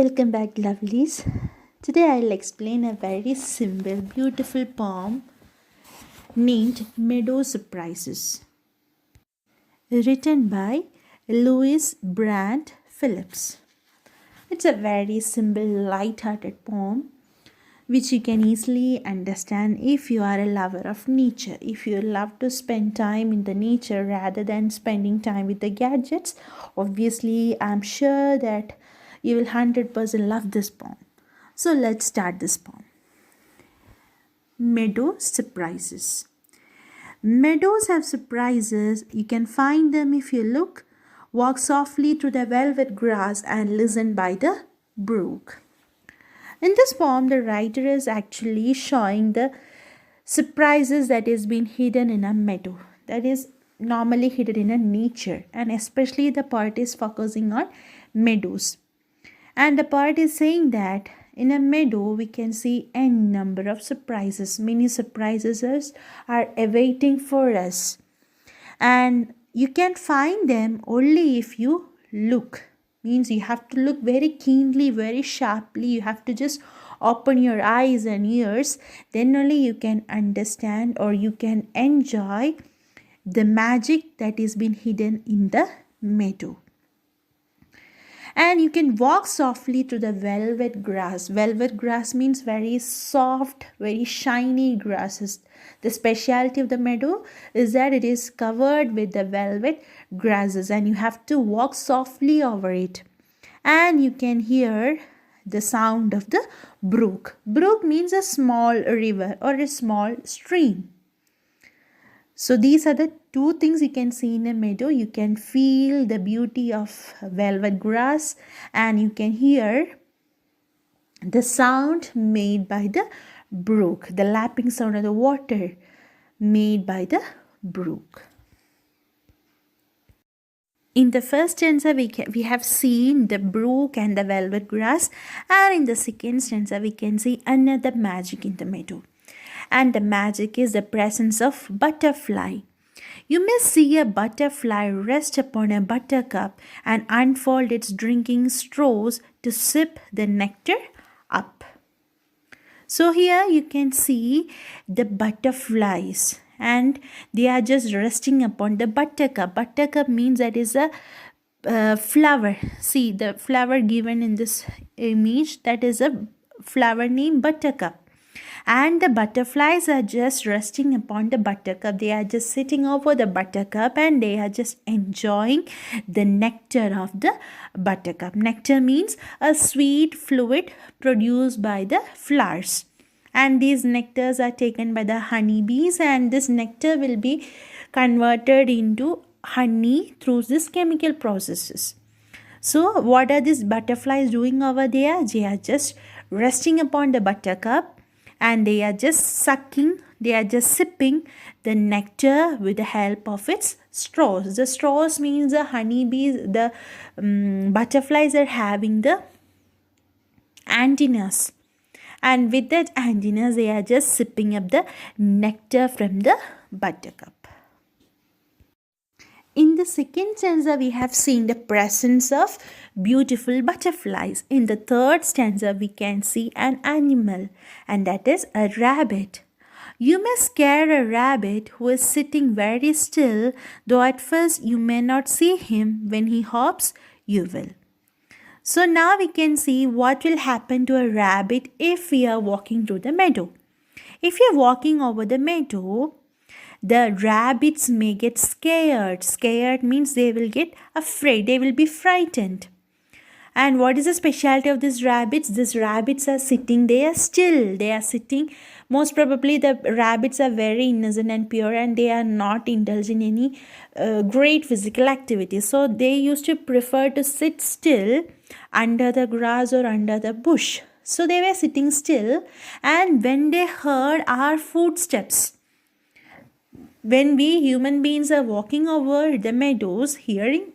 Welcome back, lovelies. Today I'll explain a very simple, beautiful poem named Meadow Surprises, written by Louis Brandt Phillips. It's a very simple, light-hearted poem which you can easily understand if you are a lover of nature. If you love to spend time in the nature rather than spending time with the gadgets, obviously I'm sure that you will 100% love this poem. So let's start this poem. Meadow surprises. Meadows have surprises. You can find them if you look. Walk softly through the velvet grass and listen by the brook. In this poem, the writer is actually showing the surprises that is been hidden in a meadow, that is normally hidden in a nature, and especially the part is focusing on meadows. And the part is saying that in a meadow we can see a number of surprises. Many surprises are awaiting for us, and you can find them only if you look. Means you have to look very keenly, very sharply. You have to just open your eyes and ears. Then only you can understand or you can enjoy the magic that is been hidden in the meadow. And you can walk softly through the velvet grass. Velvet grass means very soft, very shiny grasses. The speciality of the meadow is that it is covered with the velvet grasses and you have to walk softly over it. And you can hear the sound of the brook. Brook means a small river or a small stream. So these are the two things you can see in a meadow. You can feel the beauty of velvet grass and you can hear the sound made by the brook, the lapping sound of the water made by the brook. In the first stanza, we have seen the brook and the velvet grass, and in the second stanza, we can see another magic in the meadow. And the magic is the presence of butterfly. You may see a butterfly rest upon a buttercup and unfold its drinking straws to sip the nectar up. So here you can see the butterflies and they are just resting upon the buttercup. Buttercup means that is a flower. See the flower given in this image, that is a flower named buttercup. And the butterflies are just resting upon the buttercup. They are just sitting over the buttercup and they are just enjoying the nectar of the buttercup. Nectar means a sweet fluid produced by the flowers. And these nectars are taken by the honeybees, and this nectar will be converted into honey through these chemical processes. So what are these butterflies doing over there? They are just resting upon the buttercup and they are just sucking, they are just sipping the nectar with the help of its straws. The straws means the honeybees, the butterflies are having the antennas. And with that antennas, they are just sipping up the nectar from the buttercup. In the second stanza, we have seen the presence of beautiful butterflies. In the third stanza, we can see an animal, and that is a rabbit. You may scare a rabbit who is sitting very still, though at first you may not see him. When he hops, you will. So now we can see what will happen to a rabbit if we are walking through the meadow. If you are walking over the meadow, the rabbits may get scared. Scared means they will get afraid. They will be frightened. And what is the specialty of these rabbits? These rabbits are sitting, they are still. They are sitting. Most probably the rabbits are very innocent and pure and they are not indulged in any great physical activity. So they used to prefer to sit still under the grass or under the bush. So they were sitting still, and when they heard our footsteps, when we human beings are walking over the meadows, hearing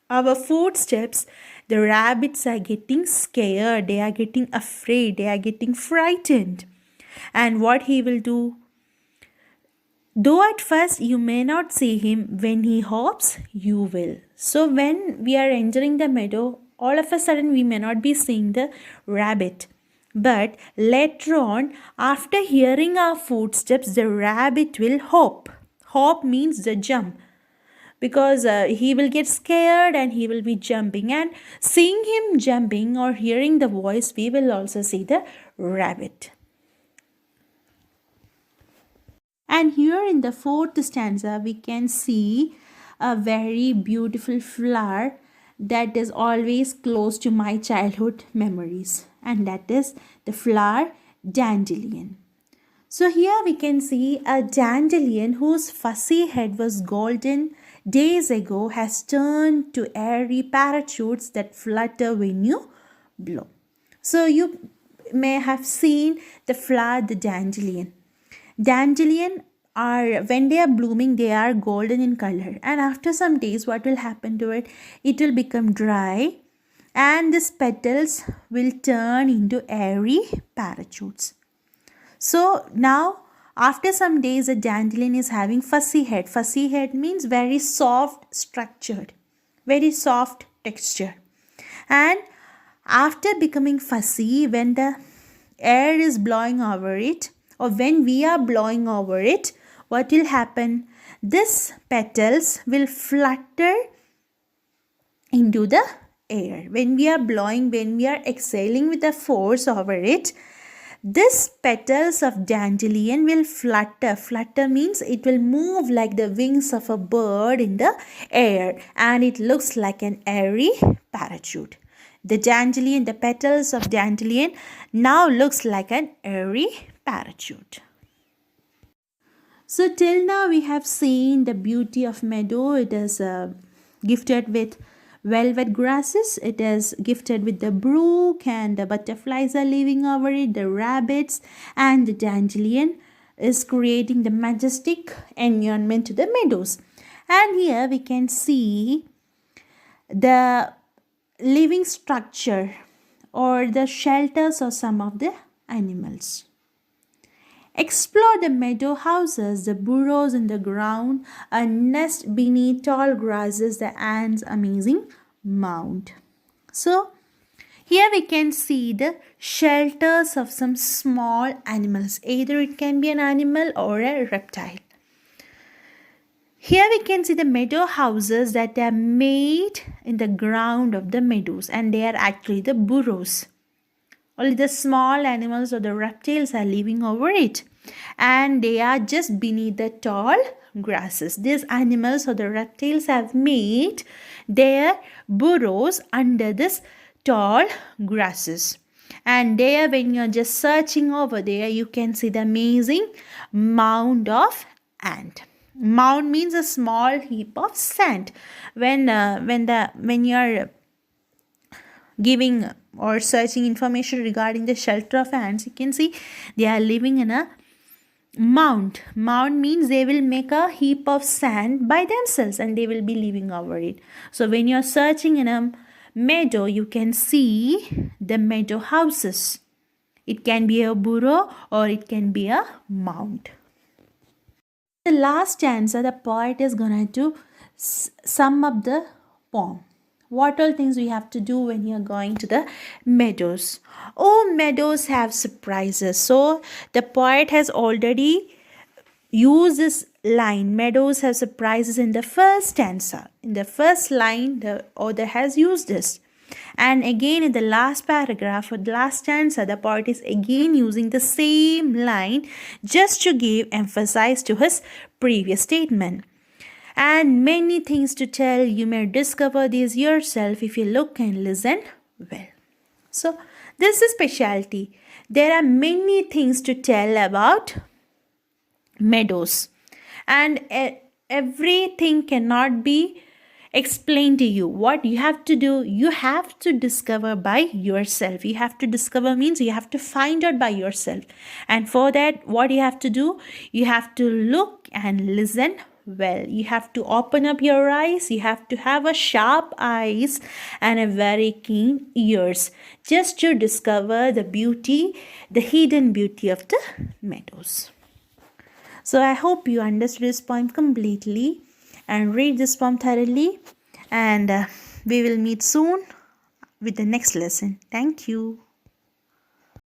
our footsteps, the rabbits are getting scared, they are getting afraid, they are getting frightened. And what he will do? Though at first you may not see him, when he hops, you will. So when we are entering the meadow, all of a sudden we may not be seeing the rabbit. But later on, after hearing our footsteps, the rabbit will hop. Hop means the jump, because he will get scared and he will be jumping, and seeing him jumping or hearing the voice, we will also see the rabbit. And here in the fourth stanza, we can see a very beautiful flower that is always close to my childhood memories, and that is the flower dandelion. So here we can see a dandelion whose fussy head was golden days ago has turned to airy parachutes that flutter when you blow. So you may have seen the flower, the dandelion. Dandelion are, when they are blooming, they are golden in color, and after some days what will happen to it? It will become dry and these petals will turn into airy parachutes. So now after some days, a dandelion is having fussy head. Fussy head means very soft structured, very soft texture. And after becoming fussy, when the air is blowing over it, or when we are blowing over it, what will happen? These petals will flutter into the air. When we are blowing, when we are exhaling with the force over it, these petals of dandelion will flutter. Flutter means it will move like the wings of a bird in the air, and it looks like an airy parachute. The dandelion, the petals of dandelion now looks like an airy parachute. So till now we have seen the beauty of meadow. It is gifted with velvet grasses. It is gifted with the brook, and the butterflies are living over it, the rabbits, and the dandelion is creating the majestic environment to the meadows. And here we can see the living structure or the shelters of some of the animals. Explore the meadow houses, the burrows in the ground, a nest beneath tall grasses, the ants' amazing mound. So, here we can see the shelters of some small animals. Either it can be an animal or a reptile. Here we can see the meadow houses that are made in the ground of the meadows, and they are actually the burrows. Only the small animals or the reptiles are living over it, and they are just beneath the tall grasses. These animals or the reptiles have made their burrows under this tall grasses. And there, when you're just searching over there, you can see the amazing mound of ant. Mound means a small heap of sand. When you're giving or searching information regarding the shelter of ants, you can see they are living in a mound. Mound means they will make a heap of sand by themselves and they will be living over it. So when you're searching in a meadow, you can see the meadow houses. It can be a burrow or it can be a mound. The last stanza, the poet is going to sum up the poem. What all things we have to do when you're going to the meadows. Oh, meadows have surprises. So the poet has already used this line. Meadows have surprises in the first stanza. In the first line, the author has used this. And again in the last paragraph or the last stanza, the poet is again using the same line just to give emphasis to his previous statement. And many things to tell, you may discover these yourself if you look and listen well. So this is specialty. There are many things to tell about meadows, and everything cannot be explained to you. What you have to do, you have to discover by yourself. You have to discover means you have to find out by yourself. And for that, what you have to do, you have to look and listen well. You have to open up your eyes. You have to have a sharp eyes and a very keen ears just to discover the beauty, the hidden beauty of the meadows. So I hope you understood this poem completely and read this poem thoroughly, and we will meet soon with the next lesson. Thank you.